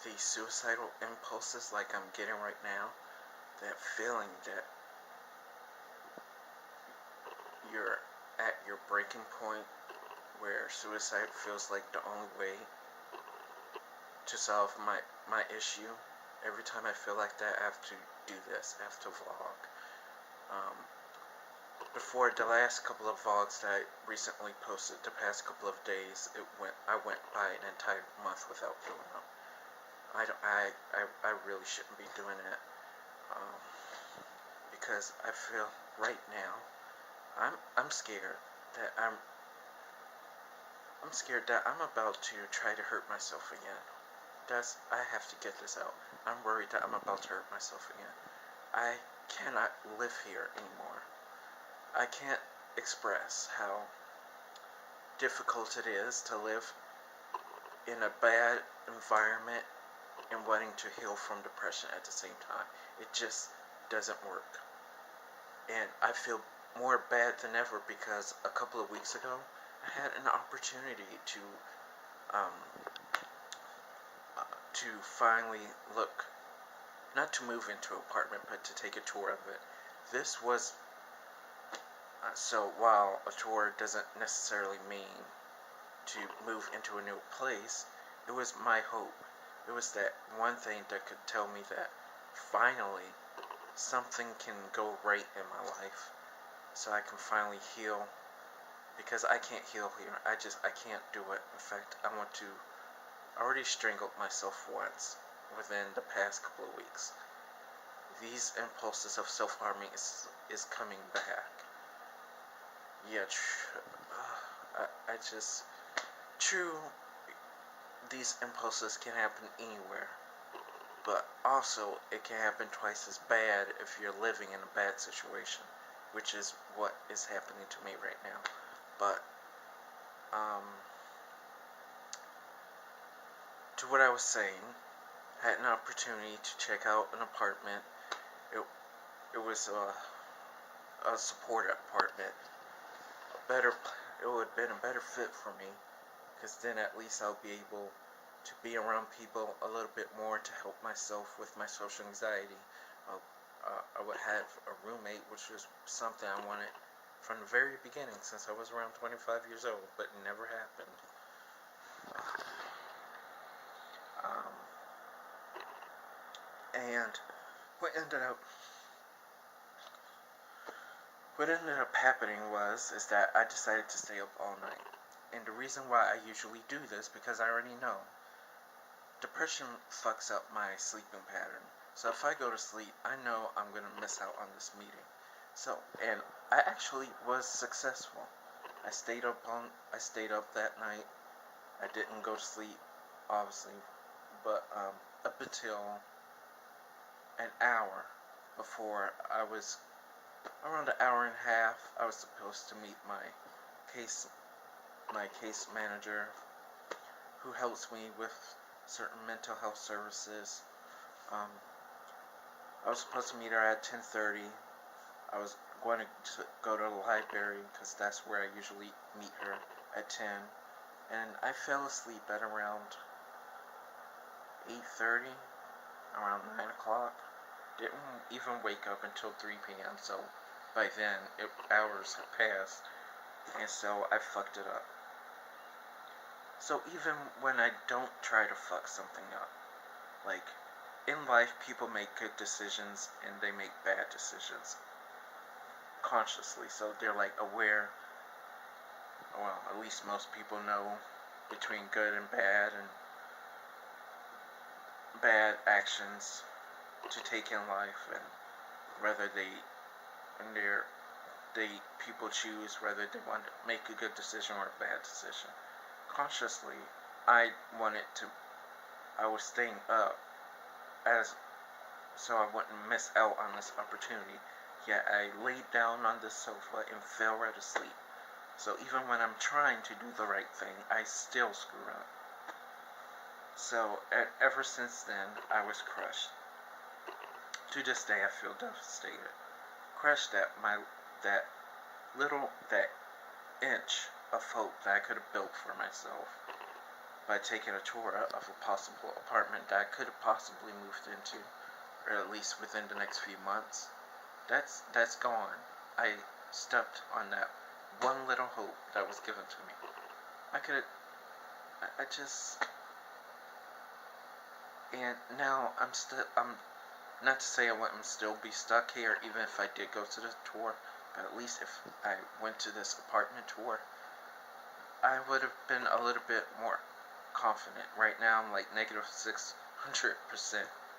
these suicidal impulses like I'm getting right now, that feeling that you're at your breaking point where suicide feels like the only way to solve my issue. Every time I feel like that, I have to do this. I have to vlog. Um, Before the last couple of vlogs that I recently posted, the past couple of days, I went by an entire month without doing them. I really shouldn't be doing that, um, because I feel right now I'm scared that I'm scared that I'm about to try to hurt myself again. I have to get this out. I'm worried that I'm about to hurt myself again. I cannot live here anymore. I can't express how difficult it is to live in a bad environment and wanting to heal from depression at the same time. It just doesn't work. And I feel more bad than ever because a couple of weeks ago, I had an opportunity um, to finally look, not to move into an apartment, but to take a tour of it. This was, so while a tour doesn't necessarily mean to move into a new place, it was my hope. It was that one thing that could tell me that finally something can go right in my life, so I can finally heal, because I can't heal here. I can't do it. In fact, I already strangled myself once within the past couple of weeks. These impulses of self-harming is coming back. Yeah, I just, true, these impulses can happen anywhere, but also it can happen twice as bad if you're living in a bad situation, which is what is happening to me right now. But to what I was saying, I had an opportunity to check out an apartment. It it was a supported apartment. It would have been a better fit for me, because then at least I'll be able to be around people a little bit more to help myself with my social anxiety. I would have a roommate, which was something I wanted from the very beginning, since I was around 25 years old, but it never happened. Um, and what ended up happening is that I decided to stay up all night. And the reason why I usually do this, because I already know depression fucks up my sleeping pattern. So if I go to sleep, I know I'm gonna miss out on this meeting. So, and I actually was successful. I stayed up that night. I didn't go to sleep, obviously, but up until an hour before around an hour and a half, I was supposed to meet case my case manager, who helps me with certain mental health services. Um, I was supposed to meet her at 10:30. I was going to go to the library, because that's where I usually meet her at 10. And I fell asleep at around 8:30, around 9 o'clock. Didn't even wake up until 3 p.m. So by then, hours had passed, and so I fucked it up. So even when I don't try to fuck something up, like, in life, people make good decisions and they make bad decisions consciously. So they're like aware, well, at least most people know between good and bad actions to take in life, and whether people choose whether they want to make a good decision or a bad decision. Consciously, I was staying up as so I wouldn't miss out on this opportunity. Yet I laid down on the sofa and fell right asleep. So even when I'm trying to do the right thing, I still screw up. So ever since then, I was crushed. To this day, I feel devastated. Crushed that that inch of hope that I could have built for myself by taking a tour of a possible apartment that I could have possibly moved into, or at least within the next few months. That's gone. I stepped on that one little hope that was given to me. I could, I just, and now I'm not to say I wouldn't still be stuck here, even if I did go to the tour, but at least if I went to this apartment tour, I would have been a little bit more confident. Right now, I'm like negative 600%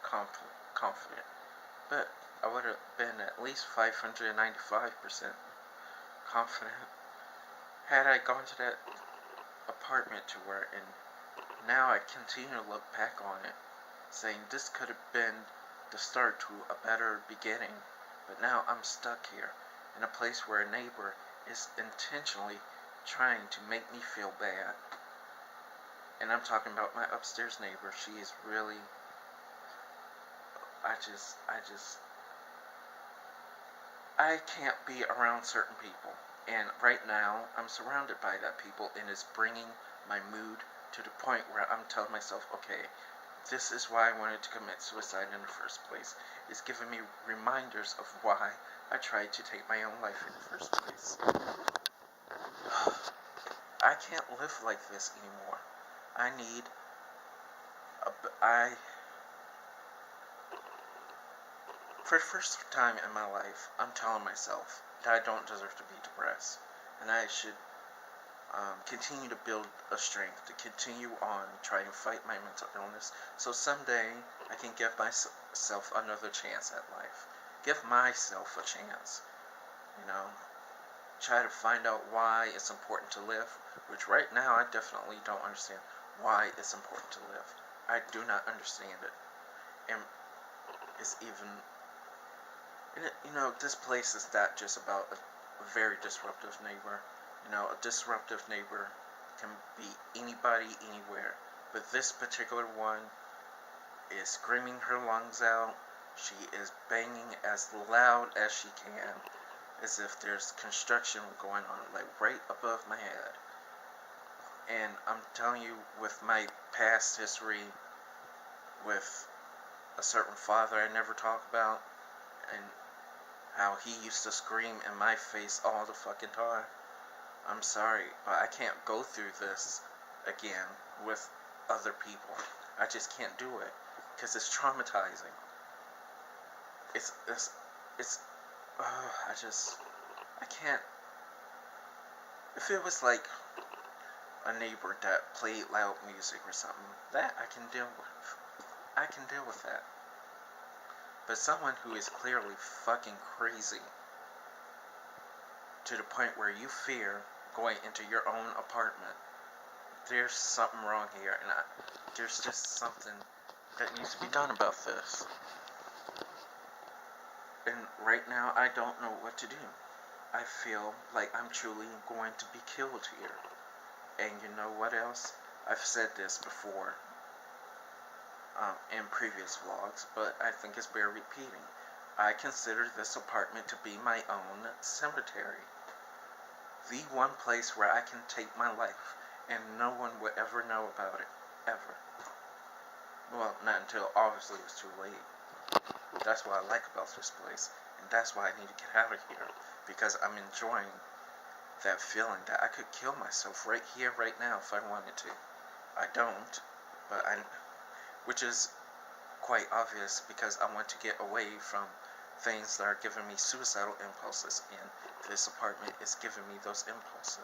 confident, but I would have been at least 595% confident had I gone to that apartment tour, and now I continue to look back on it, saying this could have been the start to a better beginning, but now I'm stuck here in a place where a neighbor is intentionally trying to make me feel bad. And I'm talking about my upstairs neighbor. She is really, I can't be around certain people. And right now, I'm surrounded by that people, and it's bringing my mood to the point where I'm telling myself, okay, this is why I wanted to commit suicide in the first place. It's giving me reminders of why I tried to take my own life in the first place. I can't live like this anymore. For the first time in my life, I'm telling myself that I don't deserve to be depressed, and I should continue to build a strength to continue on trying to fight my mental illness, so someday I can give myself another chance at life. Give myself a chance, you know. Try to find out why it's important to live, which right now I definitely don't understand why it's important to live. I do not understand it. And it's even, this place is not just about a very disruptive neighbor. A disruptive neighbor can be anybody, anywhere. But this particular one is screaming her lungs out. She is banging as loud as she can, as if there's construction going on, like right above my head. And I'm telling you, with my past history, with a certain father I never talk about, and how he used to scream in my face all the fucking time, I'm sorry, but I can't go through this again with other people. I just can't do it, because it's traumatizing. I can't. If it was like a neighbor that played loud music or something, that I can deal with. I can deal with that. But someone who is clearly fucking crazy to the point where you fear going into your own apartment, there's something wrong here, and there's just something that needs to be done about this. And right now, I don't know what to do. I feel like I'm truly going to be killed here. And you know what else? I've said this before in previous vlogs, but I think it's bear repeating. I consider this apartment to be my own cemetery. The one place where I can take my life and no one would ever know about it. Ever. Well, not until obviously it's too late. That's what I like about this place. And that's why I need to get out of here. Because I'm enjoying that feeling that I could kill myself right here, right now, if I wanted to. I don't, which is quite obvious because I want to get away from things that are giving me suicidal impulses, and this apartment is giving me those impulses.